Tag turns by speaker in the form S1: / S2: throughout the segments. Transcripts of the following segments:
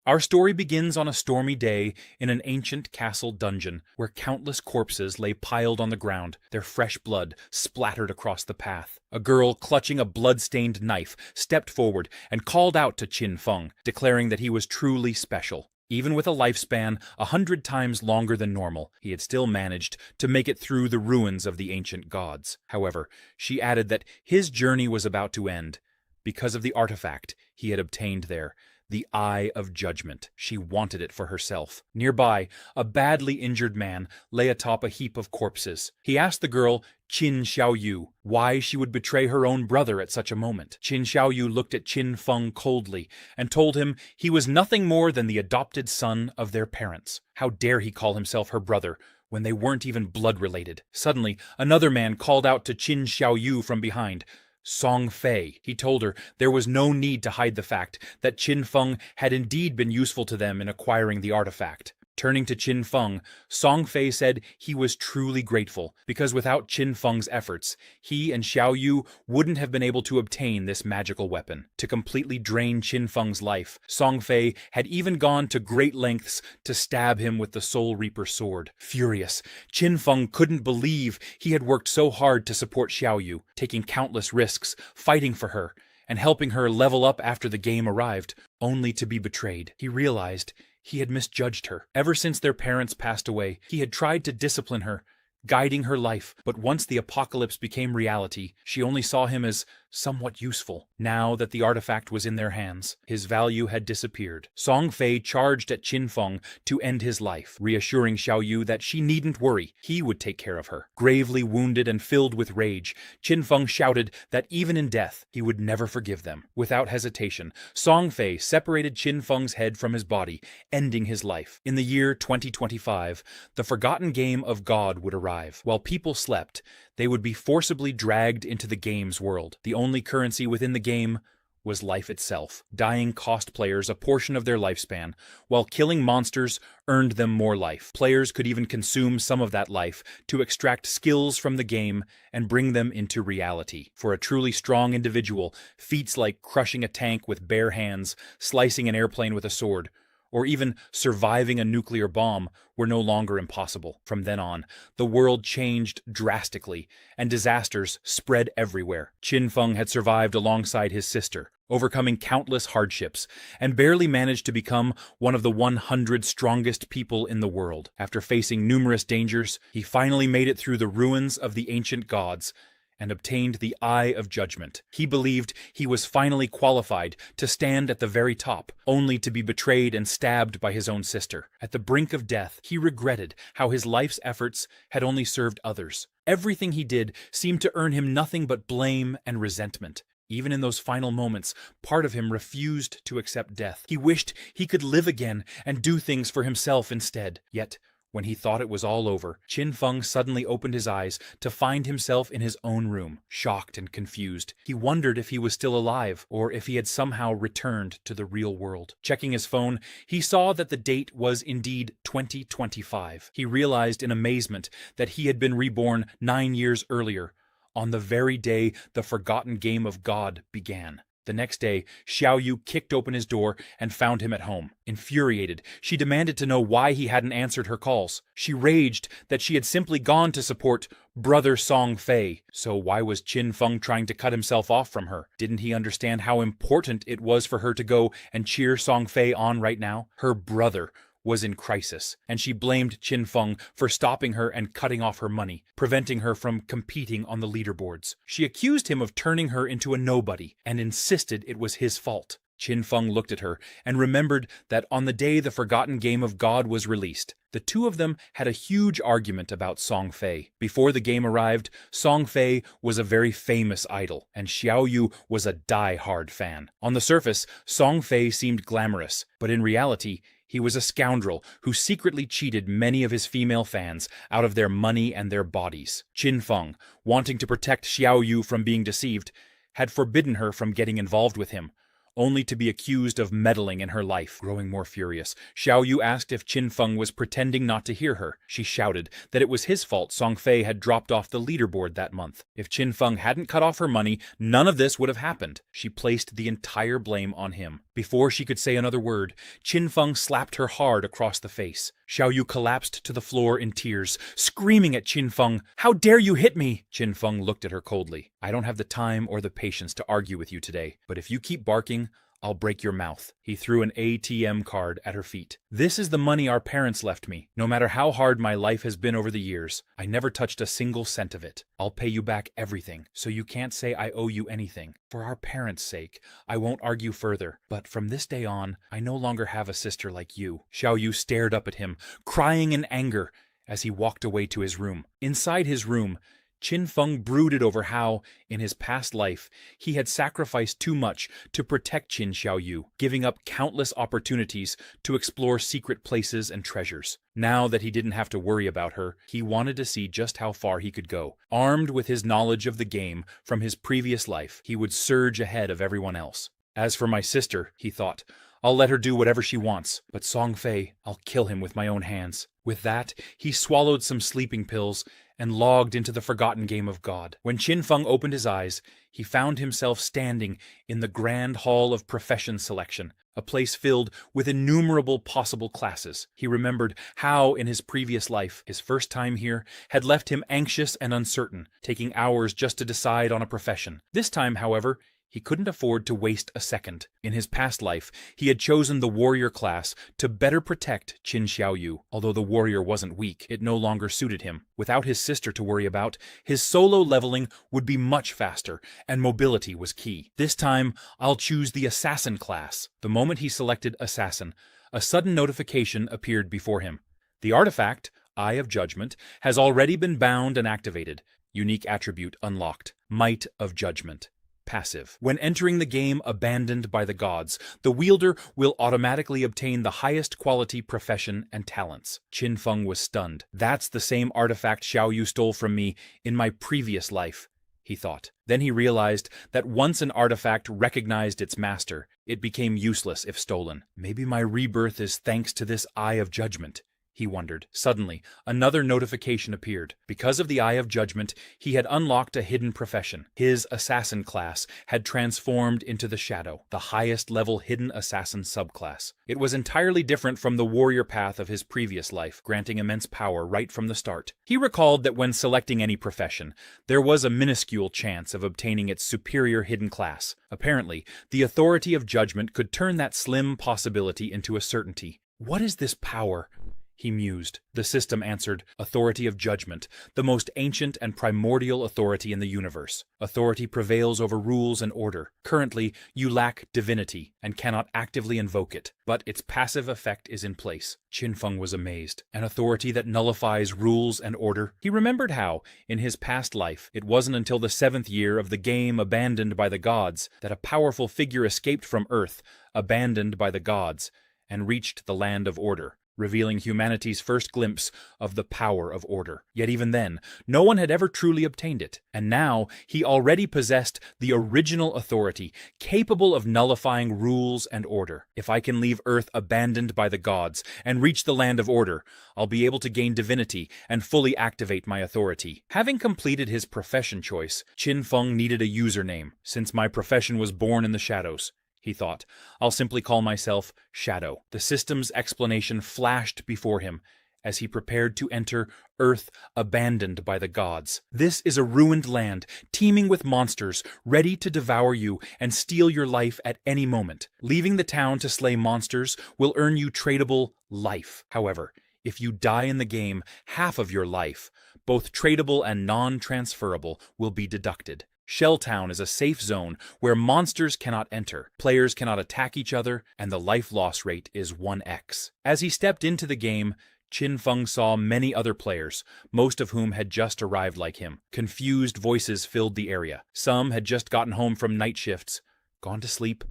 S1: Our story begins on a stormy day in an ancient castle dungeon where countless corpses lay piled on the ground, their fresh blood splattered across the path. A girl clutching a blood-stained knife stepped forward and called out to Qin Feng, declaring that he was truly special. Even with a lifespan 100 times longer than normal, he had still managed to make it through the ruins of the ancient gods. However, she added that his journey was about to end because of the artifact he had obtained there. The Eye of Judgment. She wanted it for herself. Nearby, a badly injured man lay atop a heap of corpses. He asked the girl, Qin Xiaoyu, why she would betray her own brother at such a moment. Qin Xiaoyu looked at Qin Feng coldly and told him he was nothing more than the adopted son of their parents. How dare he call himself her brother when they weren't even blood-related? Suddenly, another man called out to Qin Xiaoyu from behind. Song Fei. He told her there was no need to hide the fact that Qin Feng had indeed been useful to them in acquiring the artifact. Turning to Qin Feng, Song Fei said he was truly grateful, because without Qin Feng's efforts, he and Xiao Yu wouldn't have been able to obtain this magical weapon. To completely drain Qin Feng's life, Song Fei had even gone to great lengths to stab him with the Soul Reaper sword. Furious, Qin Feng couldn't believe he had worked so hard to support Xiao Yu, taking countless risks, fighting for her, and helping her level up after the game arrived, only to be betrayed. He realized he had misjudged her. Ever since their parents passed away, he had tried to discipline her, guiding her life, but once the apocalypse became reality, she only saw him as somewhat useful. Now that the artifact was in their hands, his value had disappeared. Song Fei charged at Qin Feng to end his life, reassuring Xiao Yu that she needn't worry, he would take care of her. Gravely wounded and filled with rage, Qin Feng shouted that even in death, he would never forgive them. Without hesitation, Song Fei separated Qin Feng's head from his body, ending his life. In the year 2025, the forgotten game of God would arrive. While people slept, they would be forcibly dragged into the game's world. The only currency within the game was life itself. Dying cost players a portion of their lifespan, while killing monsters earned them more life. Players could even consume some of that life to extract skills from the game and bring them into reality. For a truly strong individual, feats like crushing a tank with bare hands, slicing an airplane with a sword, or even surviving a nuclear bomb were no longer impossible. From then on, the world changed drastically, and disasters spread everywhere. Qin Feng had survived alongside his sister, overcoming countless hardships, and barely managed to become one of the 100 strongest people in the world. After facing numerous dangers, he finally made it through the ruins of the ancient gods and obtained the Eye of Judgment. He believed he was finally qualified to stand at the very top, only to be betrayed and stabbed by his own sister. At the brink of death, he regretted how his life's efforts had only served others. Everything he did seemed to earn him nothing but blame and resentment. Even in those final moments, part of him refused to accept death. He wished he could live again and do things for himself instead. Yet, when he thought it was all over, Qin Feng suddenly opened his eyes to find himself in his own room, shocked and confused. He wondered if he was still alive, or if he had somehow returned to the real world. Checking his phone, he saw that the date was indeed 2025. He realized in amazement that he had been reborn 9 years earlier, on the very day the forgotten game of God began. The next day, Xiao Yu kicked open his door and found him at home. Infuriated, she demanded to know why he hadn't answered her calls. She raged that she had simply gone to support Brother Song Fei. So why was Qin Feng trying to cut himself off from her? Didn't he understand how important it was for her to go and cheer Song Fei on right now? Her brother was in crisis, and she blamed Qin Feng for stopping her and cutting off her money, preventing her from competing on the leaderboards. She accused him of turning her into a nobody, and insisted it was his fault. Qin Feng looked at her and remembered that on the day the forgotten game of God was released, the two of them had a huge argument about Song Fei. Before the game arrived, Song Fei was a very famous idol, and Xiao Yu was a die-hard fan. On the surface, Song Fei seemed glamorous, but in reality, he was a scoundrel who secretly cheated many of his female fans out of their money and their bodies. Qin Feng, wanting to protect Xiao Yu from being deceived, had forbidden her from getting involved with him, only to be accused of meddling in her life. Growing more furious, Xiao Yu asked if Qin Feng was pretending not to hear her. She shouted that it was his fault Song Fei had dropped off the leaderboard that month. If Qin Feng hadn't cut off her money, none of this would have happened. She placed the entire blame on him. Before she could say another word, Qin Feng slapped her hard across the face. Xiao Yu collapsed to the floor in tears, screaming at Qin Feng, "How dare you hit me!" Qin Feng looked at her coldly. "I don't have the time or the patience to argue with you today, but if you keep barking, I'll break your mouth." He threw an ATM card at her feet. "This is the money our parents left me. No matter how hard my life has been over the years, I never touched a single cent of it. I'll pay you back everything, so you can't say I owe you anything. For our parents' sake, I won't argue further. But from this day on, I no longer have a sister like you." Xiao Yu stared up at him, crying in anger, as he walked away to his room. Inside his room, Qin Feng brooded over how, in his past life, he had sacrificed too much to protect Qin Xiao Yu, giving up countless opportunities to explore secret places and treasures. Now that he didn't have to worry about her, he wanted to see just how far he could go. Armed with his knowledge of the game from his previous life, he would surge ahead of everyone else. As for my sister, he thought, I'll let her do whatever she wants, but Song Fei, I'll kill him with my own hands. With that, he swallowed some sleeping pills and logged into the forgotten game of God. When Qin Feng opened his eyes, he found himself standing in the grand hall of profession selection, a place filled with innumerable possible classes. He remembered how, in his previous life, his first time here had left him anxious and uncertain, taking hours just to decide on a profession. This time, however, he couldn't afford to waste a second. In his past life, he had chosen the warrior class to better protect Qin Xiao Yu. Although the warrior wasn't weak, it no longer suited him. Without his sister to worry about, his solo leveling would be much faster, and mobility was key. This time, I'll choose the assassin class. The moment he selected assassin, a sudden notification appeared before him. The artifact, Eye of Judgment, has already been bound and activated. Unique attribute unlocked. Might of Judgment. Passive. When entering the game abandoned by the gods, the wielder will automatically obtain the highest quality profession and talents. Qin Feng was stunned. That's the same artifact Xiao Yu stole from me in my previous life, he thought. Then he realized that once an artifact recognized its master, it became useless if stolen. Maybe my rebirth is thanks to this Eye of Judgment, he wondered. Suddenly, another notification appeared. Because of the Eye of Judgment, he had unlocked a hidden profession. His assassin class had transformed into the Shadow, the highest-level hidden assassin subclass. It was entirely different from the warrior path of his previous life, granting immense power right from the start. He recalled that when selecting any profession, there was a minuscule chance of obtaining its superior hidden class. Apparently, the Authority of Judgment could turn that slim possibility into a certainty. What is this power? He mused. The system answered, Authority of Judgment, the most ancient and primordial authority in the universe. Authority prevails over rules and order. Currently, you lack divinity and cannot actively invoke it, but its passive effect is in place. Qin Feng was amazed. An authority that nullifies rules and order? He remembered how, in his past life, it wasn't until the 7th year of the game abandoned by the gods that a powerful figure escaped from Earth, abandoned by the gods, and reached the land of order, revealing humanity's first glimpse of the power of order. Yet even then, no one had ever truly obtained it. And now, he already possessed the original authority, capable of nullifying rules and order. If I can leave Earth abandoned by the gods and reach the land of order, I'll be able to gain divinity and fully activate my authority. Having completed his profession choice, Qin Feng needed a username. Since my profession was born in the shadows, he thought, I'll simply call myself Shadow. The system's explanation flashed before him as he prepared to enter Earth abandoned by the gods. This is a ruined land, teeming with monsters, ready to devour you and steal your life at any moment. Leaving the town to slay monsters will earn you tradable life. However, if you die in the game, half of your life, both tradable and non-transferable, will be deducted. Shelltown is a safe zone where monsters cannot enter, players cannot attack each other, and the life loss rate is 1x. As he stepped into the game, Qin Feng saw many other players, most of whom had just arrived like him. Confused voices filled the area. Some had just gotten home from night shifts, gone to sleep,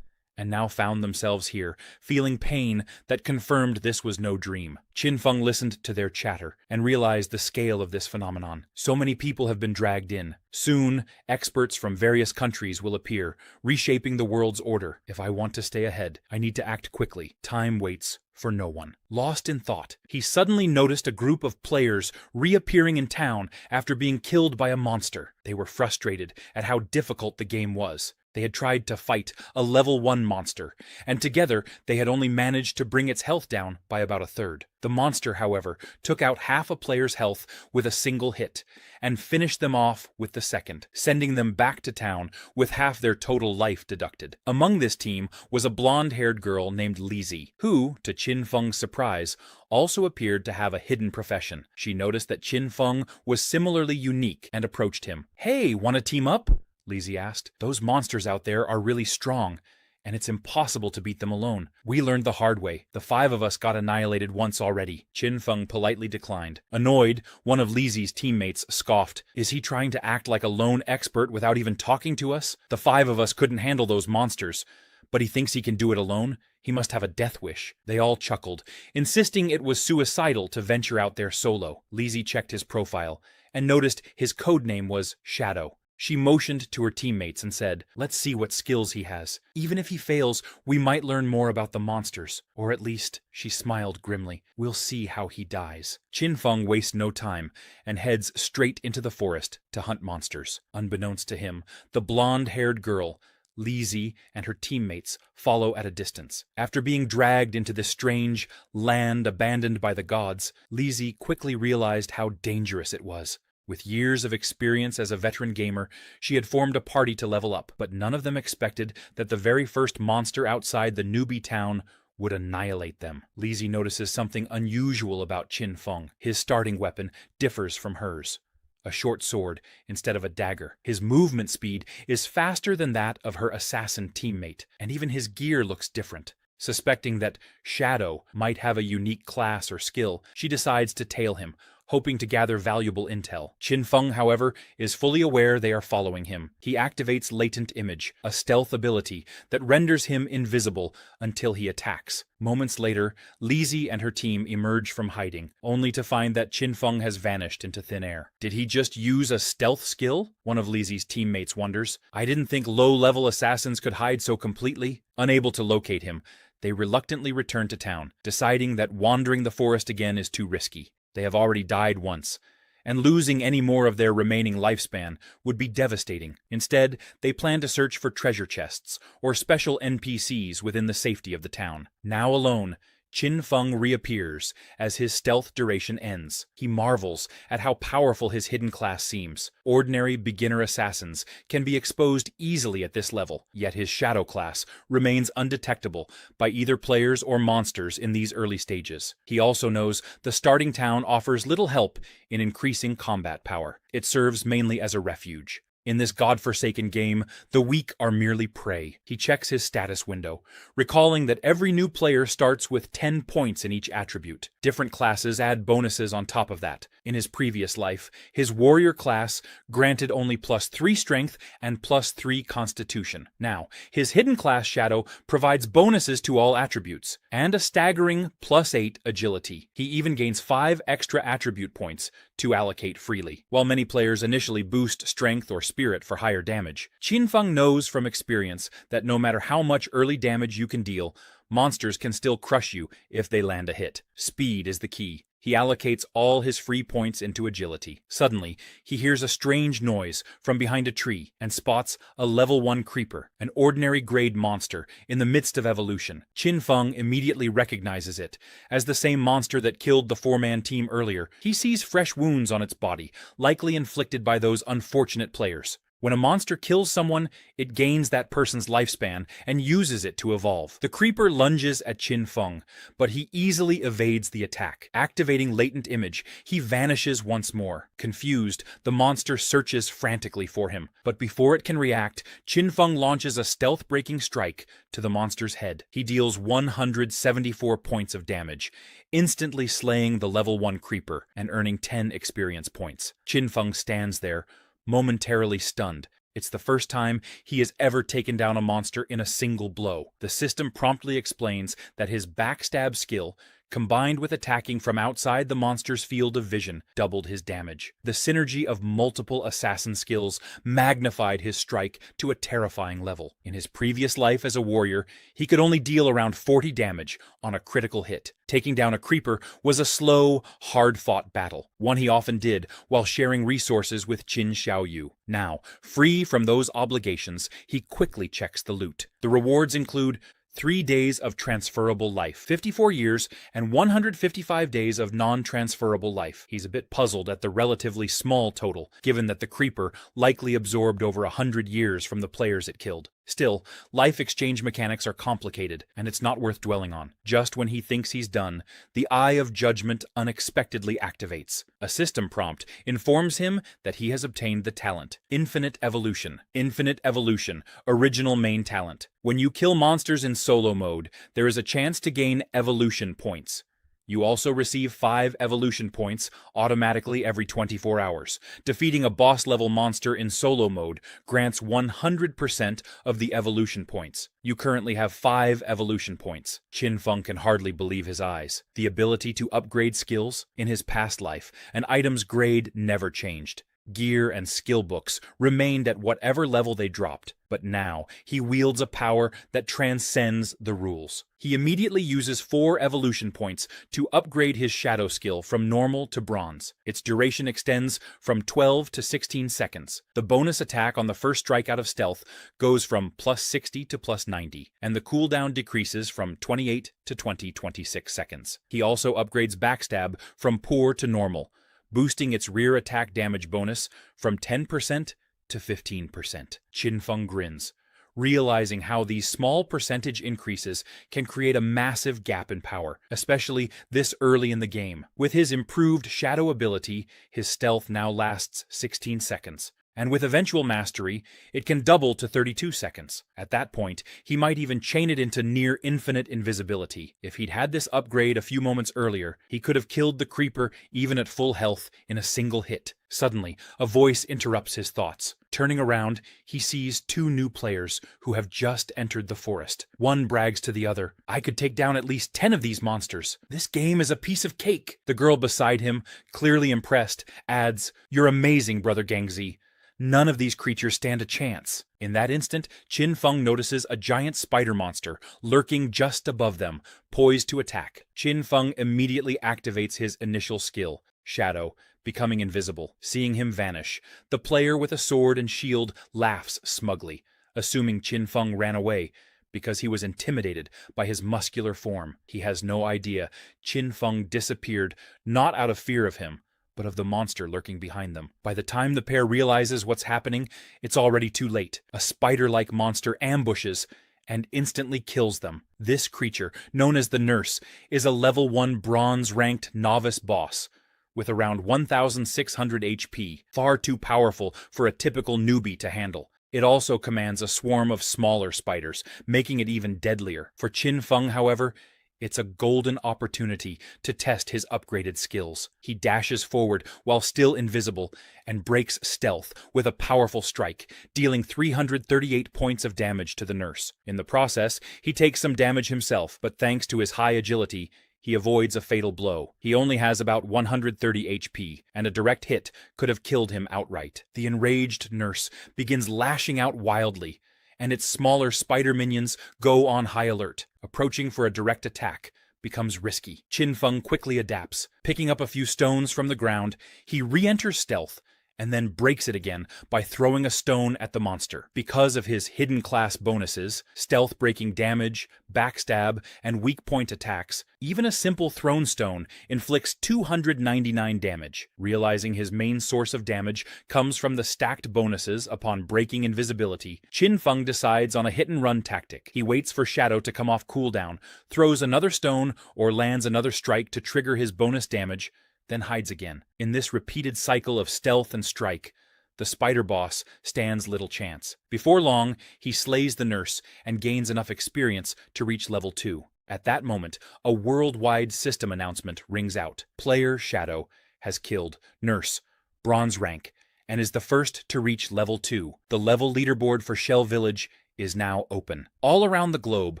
S1: and now found themselves here, feeling pain that confirmed this was no dream. Qin Feng listened to their chatter and realized the scale of this phenomenon. So many people have been dragged in. Soon, experts from various countries will appear, reshaping the world's order. If I want to stay ahead, I need to act quickly. Time waits for no one. Lost in thought, he suddenly noticed a group of players reappearing in town after being killed by a monster. They were frustrated at how difficult the game was. They had tried to fight a level 1 monster, and together they had only managed to bring its health down by about a third. The monster, however, took out half a player's health with a single hit, and finished them off with the second, sending them back to town with half their total life deducted. Among this team was a blonde-haired girl named Lizzie, who, to Qin Feng's surprise, also appeared to have a hidden profession. She noticed that Qin Feng was similarly unique and approached him. "Hey, wanna team up?" Lizzie asked. "Those monsters out there are really strong, and it's impossible to beat them alone. We learned the hard way. The 5 of us got annihilated once already." Qin Feng politely declined. Annoyed, one of Lizzie's teammates scoffed. "Is he trying to act like a lone expert without even talking to us? The 5 of us couldn't handle those monsters, but he thinks he can do it alone? He must have a death wish." They all chuckled, insisting it was suicidal to venture out there solo. Lizzie checked his profile and noticed his code name was Shadow. She motioned to her teammates and said, "Let's see what skills he has. Even if he fails, we might learn more about the monsters. Or at least," she smiled grimly, "we'll see how he dies." Qin Feng wastes no time and heads straight into the forest to hunt monsters. Unbeknownst to him, the blonde-haired girl, Lizzie, and her teammates follow at a distance. After being dragged into this strange land abandoned by the gods, Lizzie quickly realized how dangerous it was. With years of experience as a veteran gamer, she had formed a party to level up, but none of them expected that the very first monster outside the newbie town would annihilate them. Lizzie notices something unusual about Qin Feng. His starting weapon differs from hers. A short sword instead of a dagger. His movement speed is faster than that of her assassin teammate, and even his gear looks different. Suspecting that Shadow might have a unique class or skill, she decides to tail him, hoping to gather valuable intel. Qin Feng, however, is fully aware they are following him. He activates Latent Image, a stealth ability that renders him invisible until he attacks. Moments later, Lizzie and her team emerge from hiding, only to find that Qin Feng has vanished into thin air. Did he just use a stealth skill? One of Lizzie's teammates wonders. "I didn't think low-level assassins could hide so completely." Unable to locate him, they reluctantly return to town, deciding that wandering the forest again is too risky. They have already died once, and losing any more of their remaining lifespan would be devastating. Instead, they plan to search for treasure chests or special NPCs within the safety of the town. Now alone, Qin Feng reappears as his stealth duration ends. He marvels at how powerful his hidden class seems. Ordinary beginner assassins can be exposed easily at this level, yet his shadow class remains undetectable by either players or monsters in these early stages. He also knows the starting town offers little help in increasing combat power. It serves mainly as a refuge. In this godforsaken game, the weak are merely prey. He checks his status window, recalling that every new player starts with 10 points in each attribute. Different classes add bonuses on top of that. In his previous life, his warrior class granted only +3 strength and +3 constitution. Now, his hidden class Shadow provides bonuses to all attributes, and a staggering +8 agility. He even gains 5 extra attribute points to allocate freely. While many players initially boost strength or spirit for higher damage, Qin Feng knows from experience that no matter how much early damage you can deal, monsters can still crush you if they land a hit. Speed is the key. He allocates all his free points into agility. Suddenly, he hears a strange noise from behind a tree and spots a level 1 creeper, an ordinary grade monster in the midst of evolution. Qin Feng immediately recognizes it as the same monster that killed the 4-man team earlier. He sees fresh wounds on its body, likely inflicted by those unfortunate players. When a monster kills someone, it gains that person's lifespan and uses it to evolve. The creeper lunges at Qin Feng, but he easily evades the attack. Activating Latent Image, he vanishes once more. Confused, the monster searches frantically for him, but before it can react, Qin Feng launches a stealth-breaking strike to the monster's head. He deals 174 points of damage, instantly slaying the level 1 creeper and earning 10 experience points. Qin Feng stands there, momentarily stunned. It's the first time he has ever taken down a monster in a single blow. The system promptly explains that his backstab skill combined with attacking from outside the monster's field of vision, doubled his damage. The synergy of multiple assassin skills magnified his strike to a terrifying level. In his previous life as a warrior, he could only deal around 40 damage on a critical hit. Taking down a creeper was a slow, hard-fought battle, one he often did while sharing resources with Qin Xiaoyu. Now, free from those obligations, he quickly checks the loot. The rewards include 3 days of transferable life, 54 years, and 155 days of non-transferable life. He's a bit puzzled at the relatively small total, given that the creeper likely absorbed over 100 years from the players it killed. Still, life exchange mechanics are complicated, and it's not worth dwelling on. Just when he thinks he's done, the Eye of Judgment unexpectedly activates. A system prompt informs him that he has obtained the talent, Infinite Evolution. Infinite Evolution, original main talent. When you kill monsters in solo mode, there is a chance to gain evolution points. You also receive 5 evolution points automatically every 24 hours. Defeating a boss-level monster in solo mode grants 100% of the evolution points. You currently have 5 evolution points. Qin Feng can hardly believe his eyes. The ability to upgrade skills? In his past life, an item's grade never changed. Gear and skill books remained at whatever level they dropped, but now he wields a power that transcends the rules. He immediately uses 4 evolution points to upgrade his shadow skill from normal to bronze. Its duration extends from 12 to 16 seconds. The bonus attack on the first strike out of stealth goes from plus 60 to plus 90, and the cooldown decreases from 28 to 26 seconds. He also upgrades backstab from poor to normal, boosting its rear attack damage bonus from 10% to 15%. Qin Feng grins, realizing how these small percentage increases can create a massive gap in power, especially this early in the game. With his improved shadow ability, his stealth now lasts 16 seconds. And with eventual mastery, it can double to 32 seconds. At that point, he might even chain it into near-infinite invisibility. If he'd had this upgrade a few moments earlier, he could have killed the creeper even at full health in a single hit. Suddenly, a voice interrupts his thoughts. Turning around, he sees 2 new players who have just entered the forest. One brags to the other, "I could take down at least 10 of these monsters. This game is a piece of cake." The girl beside him, clearly impressed, adds, "You're amazing, Brother Gangzi. None of these creatures stand a chance." In that instant, Qin Feng notices a giant spider monster lurking just above them, poised to attack. Qin Feng immediately activates his initial skill, Shadow, becoming invisible. Seeing him vanish, the player with a sword and shield laughs smugly, assuming Qin Feng ran away because he was intimidated by his muscular form. He has no idea Qin Feng disappeared not out of fear of him, but of the monster lurking behind them. By the time the pair realizes what's happening, it's already too late. A spider-like monster ambushes and instantly kills them. This creature, known as the Nurse, is a level 1 bronze-ranked novice boss, with around 1,600 HP, far too powerful for a typical newbie to handle. It also commands a swarm of smaller spiders, making it even deadlier. For Qin Feng, however, it's a golden opportunity to test his upgraded skills. He dashes forward while still invisible and breaks stealth with a powerful strike, dealing 338 points of damage to the Nurse. In the process, he takes some damage himself, but thanks to his high agility, he avoids a fatal blow. He only has about 130 HP, and a direct hit could have killed him outright. The enraged Nurse begins lashing out wildly, and its smaller spider minions go on high alert. Approaching for a direct attack becomes risky. Qin Feng quickly adapts. Picking up a few stones from the ground, he re-enters stealth and then breaks it again by throwing a stone at the monster. Because of his hidden class bonuses, stealth breaking damage, backstab, and weak point attacks, even a simple thrown stone inflicts 299 damage. Realizing his main source of damage comes from the stacked bonuses upon breaking invisibility, Qin Feng decides on a hit-and-run tactic. He waits for Shadow to come off cooldown, throws another stone or lands another strike to trigger his bonus damage, then hides again. In this repeated cycle of stealth and strike, the spider boss stands little chance. Before long, he slays the Nurse and gains enough experience to reach level 2. At that moment, a worldwide system announcement rings out. Player Shadow has killed Nurse, bronze rank, and is the first to reach level 2. The level leaderboard for Shell Village is now open. All around the globe,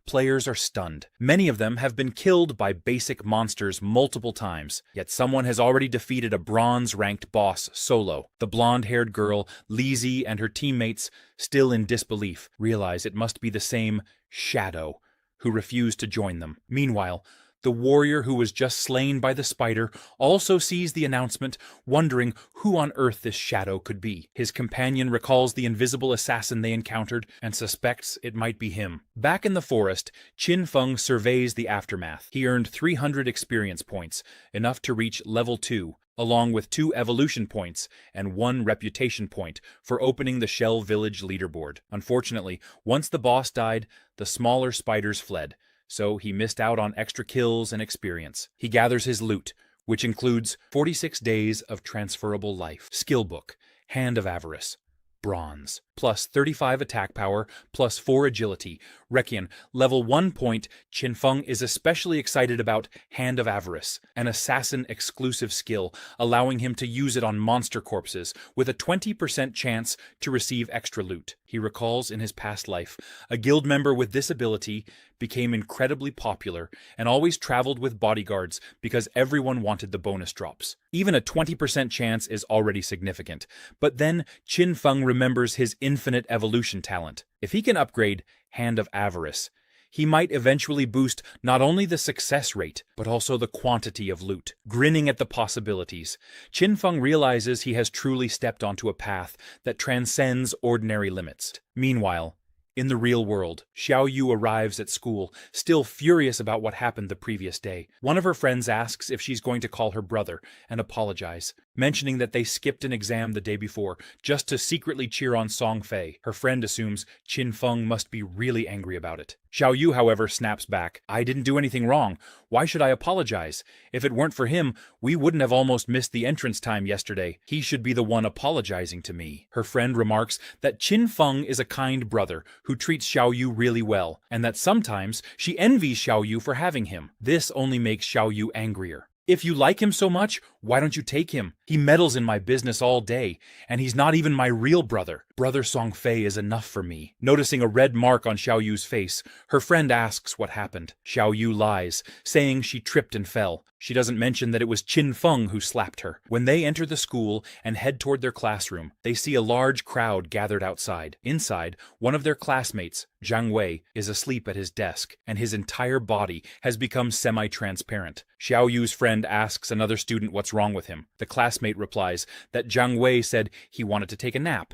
S1: players are stunned. Many of them have been killed by basic monsters multiple times, yet someone has already defeated a bronze-ranked boss solo. The blonde-haired girl, Lizzie, and her teammates, still in disbelief, realize it must be the same Shadow who refused to join them. Meanwhile, the warrior who was just slain by the spider also sees the announcement, wondering who on earth this Shadow could be. His companion recalls the invisible assassin they encountered and suspects it might be him. Back in the forest, Qin Feng surveys the aftermath. He earned 300 experience points, enough to reach level 2, along with 2 evolution points and 1 reputation point for opening the Shell Village leaderboard. Unfortunately, once the boss died, the smaller spiders fled, so he missed out on extra kills and experience. He gathers his loot, which includes 46 days of transferable life, skill book, Hand of Avarice, bronze, plus 35 attack power, plus 4 agility. Requien, level 1 point. Qin Feng is especially excited about Hand of Avarice, an assassin-exclusive skill, allowing him to use it on monster corpses, with a 20% chance to receive extra loot. He recalls in his past life, a guild member with this ability became incredibly popular and always traveled with bodyguards because everyone wanted the bonus drops. Even a 20% chance is already significant, but then Qin Feng remembers his infinite evolution talent. If he can upgrade Hand of Avarice, he might eventually boost not only the success rate, but also the quantity of loot. Grinning at the possibilities, Qin Feng realizes he has truly stepped onto a path that transcends ordinary limits. Meanwhile, in the real world, Xiao Yu arrives at school, still furious about what happened the previous day. One of her friends asks if she's going to call her brother and apologize, mentioning that they skipped an exam the day before just to secretly cheer on Song Fei. Her friend assumes Qin Feng must be really angry about it. Xiao Yu, however, snaps back. "I didn't do anything wrong. Why should I apologize? If it weren't for him, we wouldn't have almost missed the entrance time yesterday. He should be the one apologizing to me." Her friend remarks that Qin Feng is a kind brother who treats Xiao Yu really well, and that sometimes she envies Xiao Yu for having him. This only makes Xiao Yu angrier. "If you like him so much, why don't you take him? He meddles in my business all day, and he's not even my real brother. Brother Song Fei is enough for me." Noticing a red mark on Xiao Yu's face, her friend asks what happened. Xiao Yu lies, saying she tripped and fell. She doesn't mention that it was Qin Feng who slapped her. When they enter the school and head toward their classroom, they see a large crowd gathered outside. Inside, one of their classmates, Zhang Wei, is asleep at his desk, and his entire body has become semi-transparent. Xiao Yu's friend asks another student what's wrong with him. The classmate replies that Zhang Wei said he wanted to take a nap,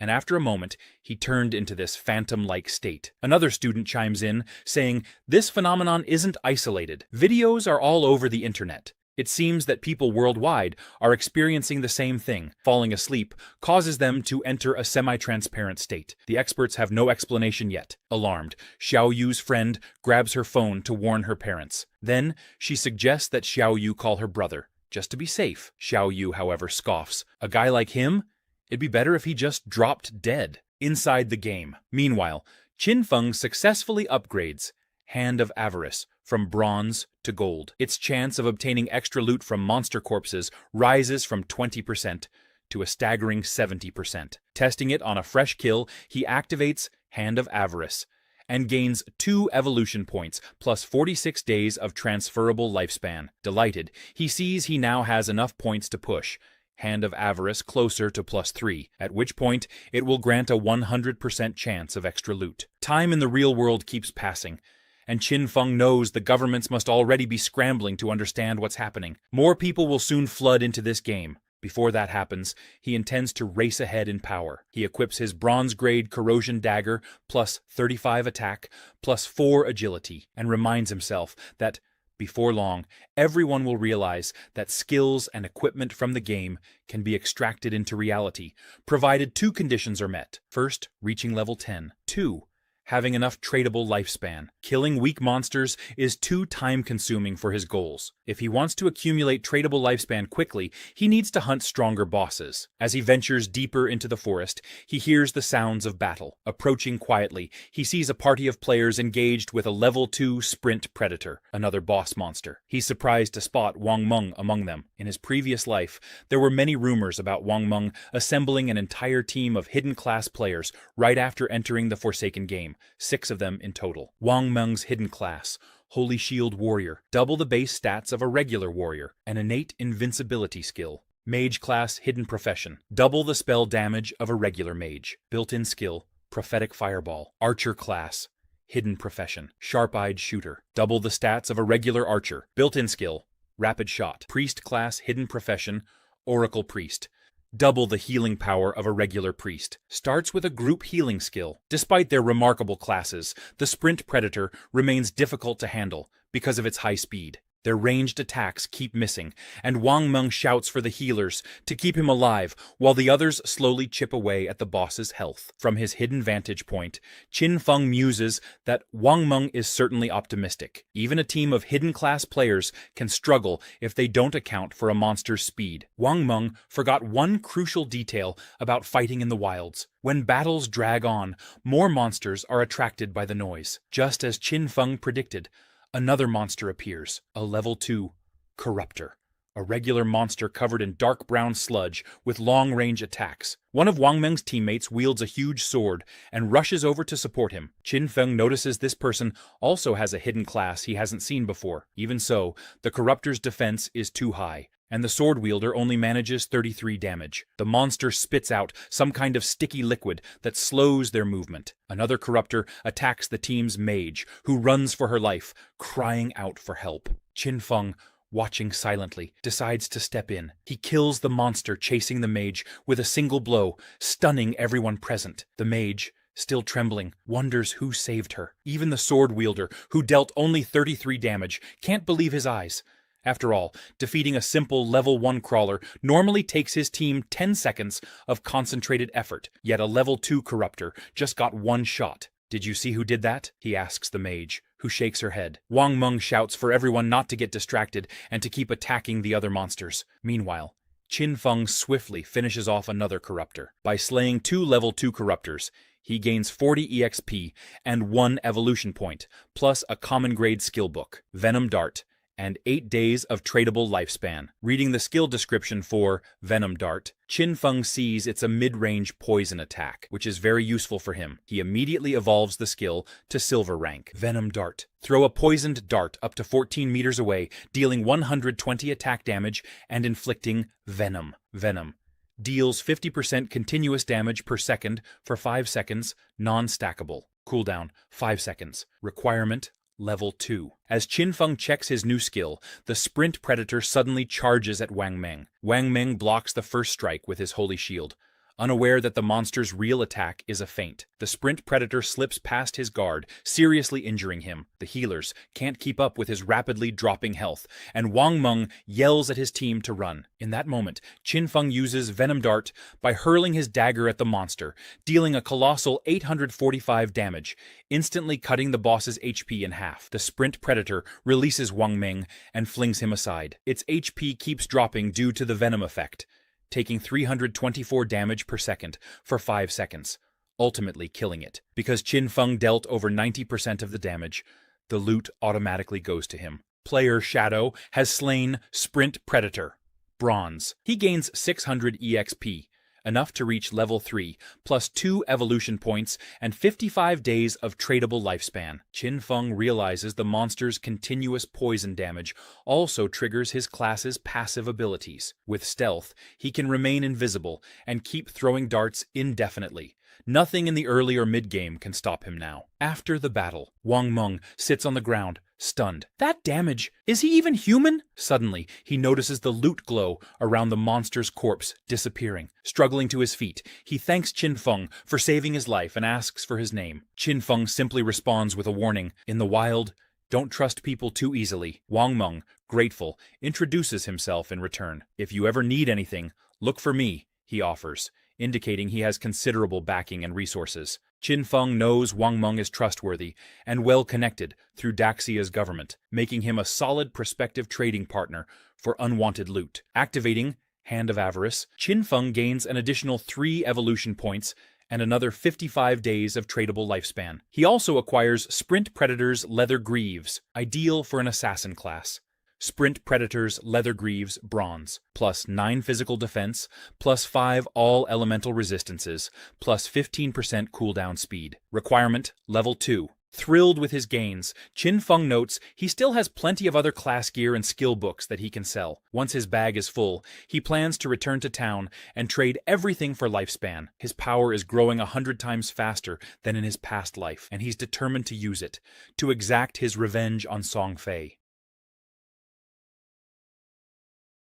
S1: and after a moment, he turned into this phantom-like state. Another student chimes in, saying this phenomenon isn't isolated. Videos are all over the internet. It seems that people worldwide are experiencing the same thing. Falling asleep causes them to enter a semi-transparent state. The experts have no explanation yet. Alarmed, Xiao Yu's friend grabs her phone to warn her parents. Then, she suggests that Xiao Yu call her brother, just to be safe. Xiao Yu, however, scoffs. A guy like him? It'd be better if he just dropped dead. Inside the game. Meanwhile, Qin Feng successfully upgrades Hand of Avarice from bronze to gold. Its chance of obtaining extra loot from monster corpses rises from 20% to a staggering 70%. Testing it on a fresh kill, he activates Hand of Avarice and gains 2 evolution points plus 46 days of transferable lifespan. Delighted, he sees he now has enough points to push Hand of Avarice closer to +3, at which point it will grant a 100% chance of extra loot. Time in the real world keeps passing, and Qin Feng knows the governments must already be scrambling to understand what's happening. More people will soon flood into this game. Before that happens, he intends to race ahead in power. He equips his bronze-grade corrosion dagger plus 35 attack plus 4 agility, and reminds himself that before long, everyone will realize that skills and equipment from the game can be extracted into reality, provided 2 conditions are met. First, reaching level 10. 2, having enough tradable lifespan. Killing weak monsters is too time-consuming for his goals. If he wants to accumulate tradable lifespan quickly, he needs to hunt stronger bosses. As he ventures deeper into the forest, he hears the sounds of battle. Approaching quietly, he sees a party of players engaged with a level 2 sprint predator, another boss monster. He's surprised to spot Wang Meng among them. In his previous life, there were many rumors about Wang Meng assembling an entire team of hidden class players right after entering the Forsaken game, 6 of them in total. Wang Meng's hidden class: Holy Shield Warrior, double the base stats of a regular warrior, an innate invincibility skill. Mage class Hidden Profession, double the spell damage of a regular mage, built-in skill, Prophetic Fireball. Archer class Hidden Profession, Sharp-Eyed Shooter, double the stats of a regular archer, built-in skill, Rapid Shot. Priest class Hidden Profession, Oracle Priest, double the healing power of a regular priest. Starts with a group healing skill. Despite their remarkable classes, the Sprint Predator remains difficult to handle because of its high speed. Their ranged attacks keep missing, and Wang Meng shouts for the healers to keep him alive while the others slowly chip away at the boss's health. From his hidden vantage point, Qin Feng muses that Wang Meng is certainly optimistic. Even a team of hidden class players can struggle if they don't account for a monster's speed. Wang Meng forgot one crucial detail about fighting in the wilds. When battles drag on, more monsters are attracted by the noise. Just as Qin Feng predicted, another monster appears, a level 2 Corruptor, a regular monster covered in dark brown sludge with long-range attacks. One of Wang Meng's teammates wields a huge sword and rushes over to support him. Qin Feng notices this person also has a hidden class he hasn't seen before. Even so, the Corruptor's defense is too high, and the sword wielder only manages 33 damage. The monster spits out some kind of sticky liquid that slows their movement. Another Corruptor attacks the team's mage, who runs for her life, crying out for help. Qin Feng, watching silently, decides to step in. He kills the monster chasing the mage with a single blow, stunning everyone present. The mage, still trembling, wonders who saved her. Even the sword wielder, who dealt only 33 damage, can't believe his eyes. After all, defeating a simple level 1 crawler normally takes his team 10 seconds of concentrated effort, yet a level 2 Corruptor just got 1 shot. "Did you see who did that?" he asks the mage, who shakes her head. Wang Meng shouts for everyone not to get distracted and to keep attacking the other monsters. Meanwhile, Qin Feng swiftly finishes off another Corruptor. By slaying 2 level 2 Corruptors, he gains 40 EXP and 1 evolution point, plus a common grade skill book, Venom Dart, and 8 days of tradable lifespan. Reading the skill description for Venom Dart, Qin Feng sees it's a mid-range poison attack, which is very useful for him. He immediately evolves the skill to silver rank. Venom Dart. Throw a poisoned dart up to 14 meters away, dealing 120 attack damage and inflicting venom. Venom. Deals 50% continuous damage per second for 5 seconds, non-stackable. Cooldown, 5 seconds. Requirement, Level 2. As Qin Feng checks his new skill, the Sprint Predator suddenly charges at Wang Meng. Wang Meng blocks the first strike with his Holy Shield, unaware that the monster's real attack is a feint. The Sprint Predator slips past his guard, seriously injuring him. The healers can't keep up with his rapidly dropping health, and Wang Meng yells at his team to run. In that moment, Qin Feng uses Venom Dart by hurling his dagger at the monster, dealing a colossal 845 damage, instantly cutting the boss's HP in half. The Sprint Predator releases Wang Meng and flings him aside. Its HP keeps dropping due to the venom effect, taking 324 damage per second for 5 seconds, ultimately killing it. Because Qin Feng dealt over 90% of the damage, the loot automatically goes to him. Player Shadow has slain Sprint Predator. Bronze. He gains 600 EXP, enough to reach level 3, plus 2 evolution points and 55 days of tradable lifespan. Qin Feng realizes the monster's continuous poison damage also triggers his class's passive abilities. With stealth, he can remain invisible and keep throwing darts indefinitely. Nothing in the early or mid-game can stop him now. After the battle, Wang Meng sits on the ground, stunned. That damage! Is he even human? Suddenly, he notices the loot glow around the monster's corpse disappearing. Struggling to his feet, he thanks Qin Feng for saving his life and asks for his name. Qin Feng simply responds with a warning. In the wild, don't trust people too easily. Wang Meng, grateful, introduces himself in return. If you ever need anything, look for me, he offers, indicating he has considerable backing and resources. Qin Feng knows Wang Meng is trustworthy and well-connected through Daxia's government, making him a solid prospective trading partner for unwanted loot. Activating Hand of Avarice, Qin Feng gains an additional 3 evolution points and another 55 days of tradable lifespan. He also acquires Sprint Predator's Leather Greaves, ideal for an assassin class. Sprint Predator's Leather Greaves Bronze, plus 9 physical defense, plus 5 all elemental resistances, plus 15% cooldown speed. Requirement, level 2. Thrilled with his gains, Qin Feng notes he still has plenty of other class gear and skill books that he can sell. Once his bag is full, he plans to return to town and trade everything for lifespan. His power is growing 100 times faster than in his past life, and he's determined to use it, to exact his revenge on Song Fei.